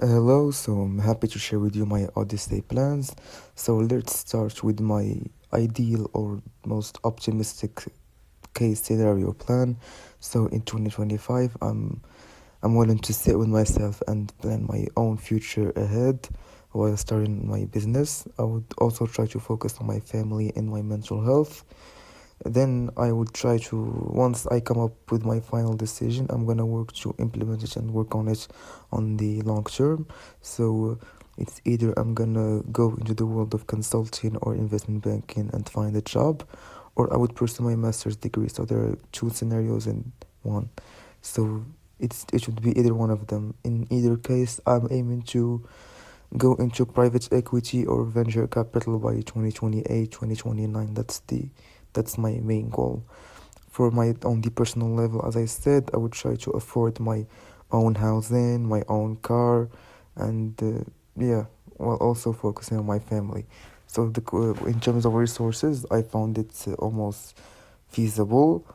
Hello, so I'm happy to share with you my Odyssey plans. So let's start with my ideal or most optimistic case scenario plan. So in 2025, I'm willing to sit with myself and plan my own future ahead while starting my business. I would also try to focus on my family and my mental health. Then I would try to, once I come up with my final decision, I'm gonna work to implement it and work on it on the long term. So it's either I'm gonna go into the world of consulting or investment banking and find a job, or I would pursue my master's degree. So there are two scenarios in one. So it should be either one of them. In either case, I'm aiming to go into private equity or venture capital by 2028, 2029. That's my main goal. For my on the personal level, as I said, I would try to afford my own housing, my own car, and yeah, while also focusing on my family. So in terms of resources, I found it almost feasible.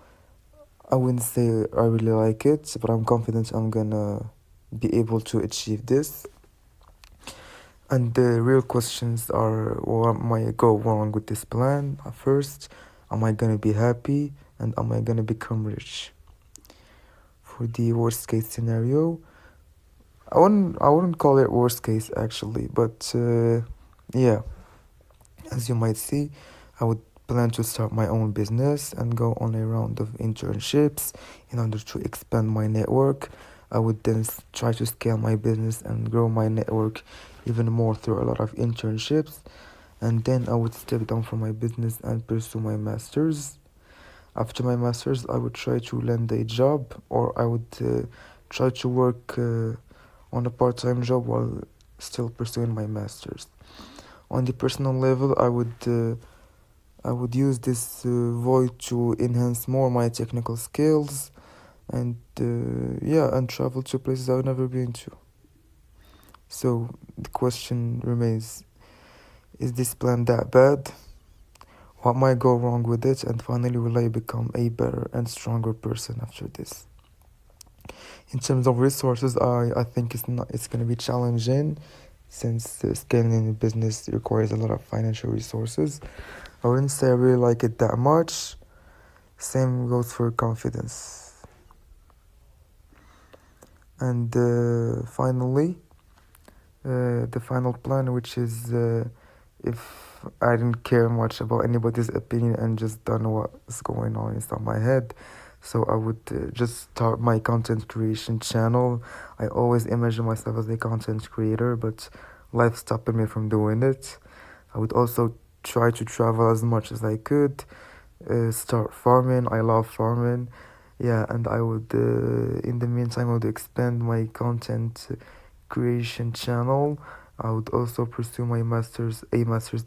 I wouldn't say I really like it, but I'm confident I'm gonna be able to achieve this. And the real questions are, what might go wrong with this plan? First, am I gonna be happy? And am I gonna become rich? For the worst case scenario, I wouldn't call it worst case actually, but yeah, as you might see, I would plan to start my own business and go on a round of internships in order to expand my network. I would then try to scale my business and grow my network even more through a lot of internships. And then I would step down from my business and pursue my master's. After my master's, I would try to land a job, or I would try to work on a part-time job while still pursuing my master's. On the personal level, I would use this void to enhance more my technical skills and yeah, and travel to places I've never been to. So the question remains: is this plan that bad? What might go wrong with it? And finally, will I become a better and stronger person after this? In terms of resources, I think it's gonna be challenging since scaling a business requires a lot of financial resources. I wouldn't say I really like it that much. Same goes for confidence. And finally, the final plan, which is if I didn't care much about anybody's opinion and just done what's going on inside my head. So I would just start my content creation channel. I always imagine myself as a content creator, but life stopped me from doing it. I would also try to travel as much as I could, start farming. I love farming. Yeah, and I would, in the meantime, I would expand my content creation channel. I would also pursue my master's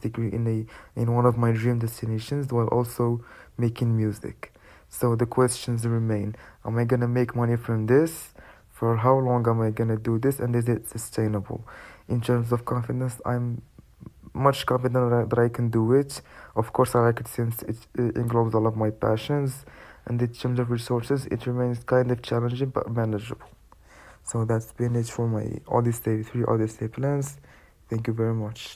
degree in one of my dream destinations while also making music. So the questions remain: am I gonna make money from this? For how long am I gonna do this? And is it sustainable? In terms of confidence, I'm much confident that I can do it. Of course, I like it since it englobes all of my passions. And in terms of resources, it remains kind of challenging but manageable. So that's been it for my Odyssey 3 Odyssey plans. Thank you very much.